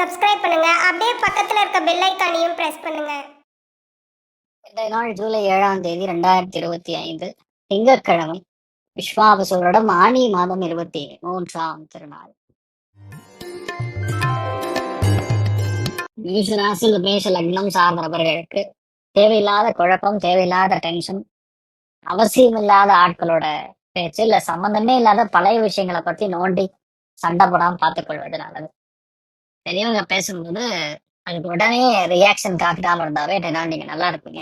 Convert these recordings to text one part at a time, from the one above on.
Subscribe பண்ணுங்க. அப்படியே பக்கத்துல இருக்க பெல் ஐகானையும் பிரஸ் பண்ணுங்க. இன்றைய நாள் ஜூலை 7ஆம் தேதி 2025 திங்கட்கிழமை. விஸ்வாவசுவரிடம் ஆனி மாதம் 23ஆம் திருநாள். மேஷராசியில் மேஷ லக்னம் சார்ந்த நபர்களுக்கு தேவையில்லாத குழப்பம், தேவையில்லாத டென்ஷன், அவசியமில்லாத ஆட்களோட பேச்சு, இல்ல சம்பந்தமே இல்லாத பழைய விஷயங்களை பத்தி நோண்டி சண்டை போடாம பார்த்துக் கொள்வது நல்லது. பெரியவங்க பேசும்போது அதுக்கு உடனே ரியாக்ஷன் காட்டாம இருந்தாவே இன்றைய நாள் நீங்க நல்லா இருப்பீங்க.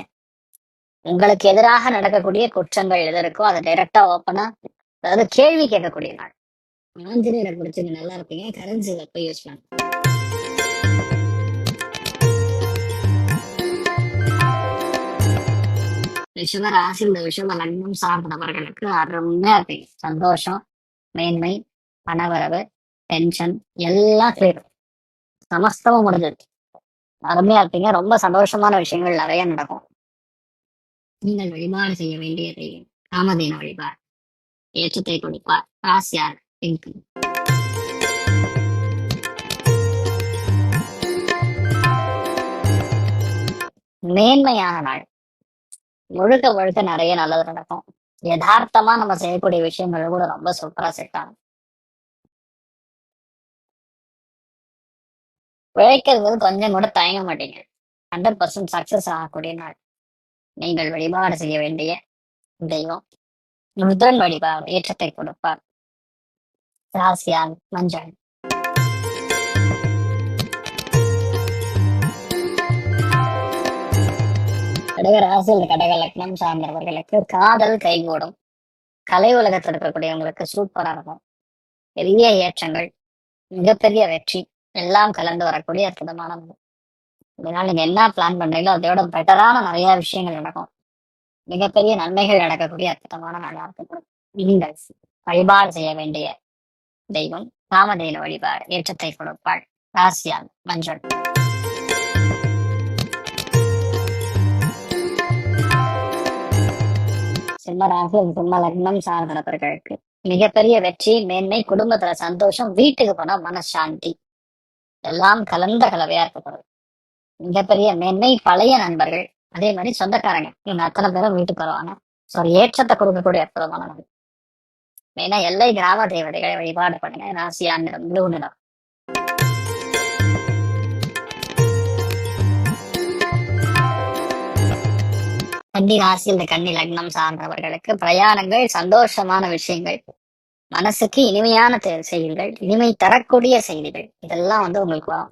உங்களுக்கு எதிராக நடக்கக்கூடிய குற்றங்கள் எது இருக்கோ அதை டைரக்டா ஓப்பனா, அதாவது கேள்வி கேட்கக்கூடிய நாள். ஆஞ்சநேயரை பிடிச்சிங்க நல்லா இருப்பீங்க. கரன்சி போய் யூஸ் பண்ணுங்க. ரிஷப ராசி, இந்த விஷம லக்னம் சார்ந்த நபர்களுக்கு அருமையா இருப்பீங்க. சந்தோஷம், மேன்மை, பணவரவு, டென்ஷன் எல்லாம் கிளியர், சமஸ்தமும் முடிஞ்சது. அருமையா இருப்பீங்க. ரொம்ப சந்தோஷமான விஷயங்கள் நிறைய நடக்கும். நீங்கள் வழிபாடு செய்ய வேண்டியதை காமதேன வழிபாடு ஏற்றத்தை கொடுப்பார். ராசியார் பிங்க். மேன்மையான நாள். முழுக்க முழுக்க நிறைய நல்லது நடக்கும். யதார்த்தமா நம்ம செய்யக்கூடிய விஷயங்கள் கூட ரொம்ப சூப்பரா செட் ஆகும். உழைக்கிறது கொஞ்சம் கூட தயங்க மாட்டீங்க. 100% சக்சஸ் ஆகக்கூடிய நாள். நீங்கள் வழிபாடு செய்ய வேண்டிய தெய்வம் ருத்ரன் வழிபாடு ஏற்றத்தை கொடுப்பார். ராசியால் மஞ்சள். கடக ராசியில் கடக லக்னம் சார்ந்தவர்களுக்கு காதல் கைகூடும். கலை உலகத்தில் இருக்கக்கூடியவங்களுக்கு சூப்பரா இருக்கும். பெரிய ஏற்றங்கள், மிகப்பெரிய வெற்றி எல்லாம் கலந்து வரக்கூடிய அற்புதமான நாள். இதனால நீங்க என்ன பிளான் பண்றீங்களோ அதோட பெட்டரான நிறைய விஷயங்கள் நடக்கும். மிகப்பெரிய நன்மைகள் நடக்கக்கூடிய அற்புதமான நாளா இருக்கக்கூடும். நீங்கள் வழிபாடு செய்ய வேண்டிய தெய்வம் காமதேனு வழிபாடு ஏற்றத்தை கொடுப்பாள். ராசியால் மஞ்சள். சிம்மராசி, சிம்ம லக்னம் சார்ந்த நபர்களுக்கு மிகப்பெரிய வெற்றி, மேன்மை, குடும்பத்துல சந்தோஷம், வீட்டுக்கு போனா மனசாந்தி எல்லாம் கலந்த கலவையா இருக்கக்கூடும். மிகப்பெரிய மேன்மை, பழைய நண்பர்கள், அதே மாதிரி சொந்தக்காரங்க, இவங்க அத்தனை பேரும் வீட்டுக்கு வருவாங்க. ஸோ ஏற்றத்தை கொடுக்கக்கூடிய அற்புதமான நாள். மெயினா எல்லை கிராம தேவதைகளை வழிபாடு பண்ணுங்க. ராசியா நிறம் ப்ளூ நிறம். கன்னி ராசி, இந்த கன்னி லக்னம் சார்ந்தவர்களுக்கு பிரயாணங்கள், சந்தோஷமான விஷயங்கள், மனசுக்கு இனிமையான செய்திகள், இனிமை தரக்கூடிய செய்திகள் இதெல்லாம் உங்களுக்கு வரும்.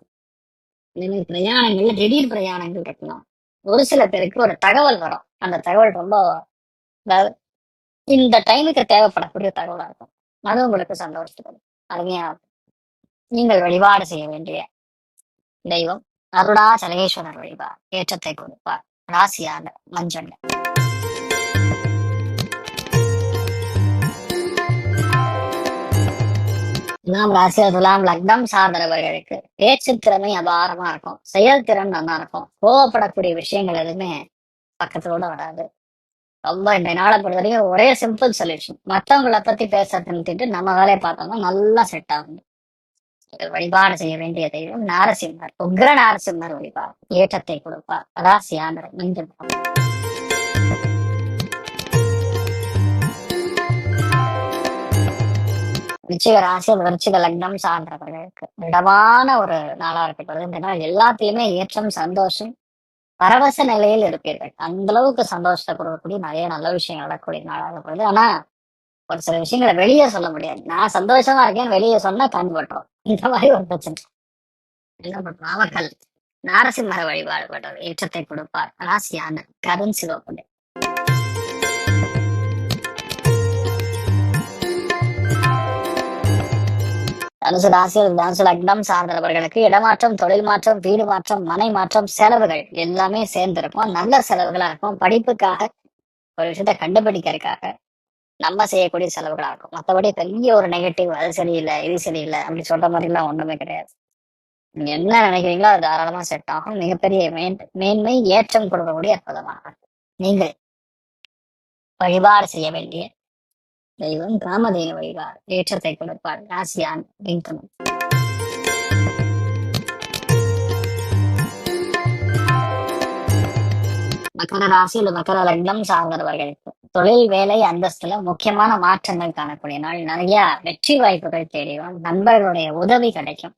இனிமே பிரயாணங்கள்ல திடீர் பிரயாணங்கள் இருக்கலாம். ஒரு சில பேருக்கு ஒரு தகவல் வரும். அந்த தகவல் ரொம்ப இந்த டைமுக்கு தேவைப்படக்கூடிய தகவலா இருக்கும். அது உங்களுக்கு சந்தோஷம் அருமையா இருக்கும். நீங்கள் வழிபாடு செய்ய வேண்டிய தெய்வம் அருணாச்சலேஸ்வரர் வழிபாடு ஏற்றத்தை கொடுப்பார். ராசியான மஞ்சள். துலாம் ராசி, துலாம் லக்னம் சார்ந்தவர்களுக்கு பேச்சு திறமை அபாரமா இருக்கும். செயல்திறன் நல்லா இருக்கும். கோவப்படக்கூடிய விஷயங்கள் எதுவுமே பக்கத்தோட வராது. ரொம்ப இந்த நாளை பொறுத்த வரைக்கும் ஒரே சிம்பிள் சொல்யூஷன், மற்றவங்களை பத்தி பேசுறது நிறுத்திட்டு நம்ம வேலையை பார்த்தோம்னா நல்லா செட் ஆகும். வழிபாடு செய்ய வேண்டிய தெய்வம் நாரசிம்மர், உக்ர நாரசிம்மர் வழிபாடு ஏற்றத்தை கொடுப்பார். ராசியான மஞ்சள். விருச்சிக ராசி, விருச்சிக லக்னம் சார்ந்தவர்களுக்கு திடமான ஒரு நாளா இருக்கப்படுது. இந்த நாள் எல்லாத்தையுமே ஏற்றம், சந்தோஷம், பரவச நிலையில் இருப்பீர்கள். அந்த அளவுக்கு சந்தோஷத்தை கொடுக்கக்கூடிய நிறைய நல்ல விஷயங்கள் நடக்கக்கூடிய நாளாக இருக்கப்படுது. ஆனா ஒரு சில விஷயங்களை வெளியே சொல்ல முடியாது. நான் சந்தோஷமா இருக்கேன்னு வெளியே சொன்னா கண் பட்டுரும். இந்த மாதிரி ஒரு பிரச்சனை. என்ன பண்றோம்? நாமக்கல் நாரசிம்மர வழிபாடு பண்றது ஏற்றத்தை கொடுப்பார். ராசியான கருண் சிவப்பு. தனுசு ராசி, தனுசு லக்னம் சார்ந்தவர்களுக்கு இடமாற்றம், தொழில் மாற்றம், வீடு மாற்றம், மனை மாற்றம், செலவுகள் எல்லாமே சேர்ந்து இருக்கும். நல்ல செலவுகளா இருக்கும். படிப்புக்காக, ஒரு விஷயத்த கண்டுபிடிக்கிறதுக்காக நம்ம செய்யக்கூடிய செலவுகளா இருக்கும். மற்றபடி பெரிய ஒரு நெகட்டிவ், அது சரியில்லை இது சரியில்லை அப்படி சொல்ற மாதிரி எல்லாம் ஒண்ணுமே கிடையாது. நீங்க என்ன நினைக்கிறீங்களோ அது தாராளமா செட் ஆகும். மிகப்பெரிய மேன்மை, ஏற்றம் கொடுக்கக்கூடிய அற்புதமாக நீங்கள் வழிபாடு செய்ய வேண்டிய தெய்வம் காமதேனு வழிபாடு ஏற்றத்தை கொடுப்பார். ராசியான் பிங்க். மகர ராசி அல்லது மகர லக்னம் சார்ந்தவர்களுக்கு தொழில் வேலை அந்தஸ்துல முக்கியமான மாற்றங்கள் காணக்கூடிய நாள். நிறைய வெற்றி வாய்ப்புகள் தேடி வரும். நண்பர்களுடைய உதவி கிடைக்கும்.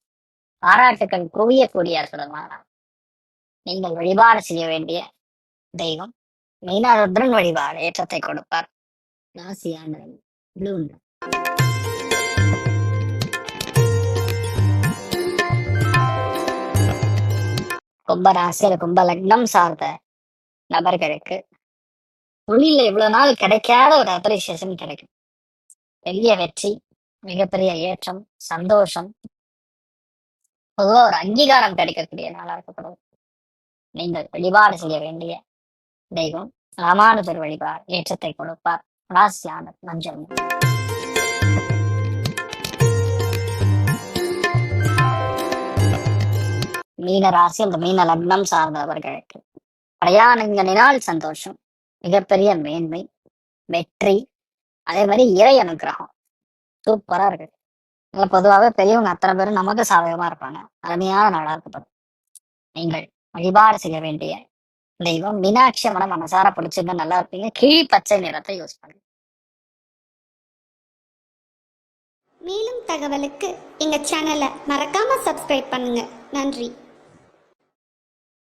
பாராட்டுகள் குவியக்கூடிய அற்புதமான நாள். நீங்கள் வழிபாடு செய்ய வேண்டிய தெய்வம் மீனருத்ரன் வழிபாடு ஏற்றத்தை கொடுப்பார். ராசியான ப்ளூ. கும்ப ராசி அல்லது கும்ப லக்னம் சார்ந்த நபர்களுக்கு தொழில இவ்வளவு நாள் கிடைக்காத ஒரு அப்ரிசியேஷன் கிடைக்கும். பெரிய வெற்றி, மிகப்பெரிய ஏற்றம், சந்தோஷம், பொதுவா ஒரு அங்கீகாரம் கிடைக்கக்கூடிய நாளா இருக்கப்படும். நீங்கள் வழிபாடு செய்ய வேண்டிய தெய்வம் ராமானுஜர் வழிபாடு ஏற்றத்தை கொடுப்பார். ராசியான மஞ்சள். மீன ராசி அந்த மீன லக்னம் சார்ந்தவர்களுக்கு பிரயாணங்களினால் சந்தோஷம், மிகப்பெரிய மேன்மை, வெற்றி, அதே மாதிரி இறை அனுகிரகம் சூப்பரா இருக்கு. பொதுவாகவே பெரியவங்க அத்தனை பேரும் நமக்கு சாதகமா இருப்பாங்க. அருமையான நாளா இருக்கப்படும். நீங்கள் வழிபாடு செய்ய வேண்டிய தெய்வம் மீனாட்சி அம்மனை மனசார பிடிச்சிருந்தா நல்லா இருப்பீங்க. கிழி பச்சை நிறத்தை யூஸ் பண்ணுங்க. மேலும் தகவலுக்கு எங்க சேனலை மறக்காம சப்ஸ்கிரைப் பண்ணுங்க. நன்றி.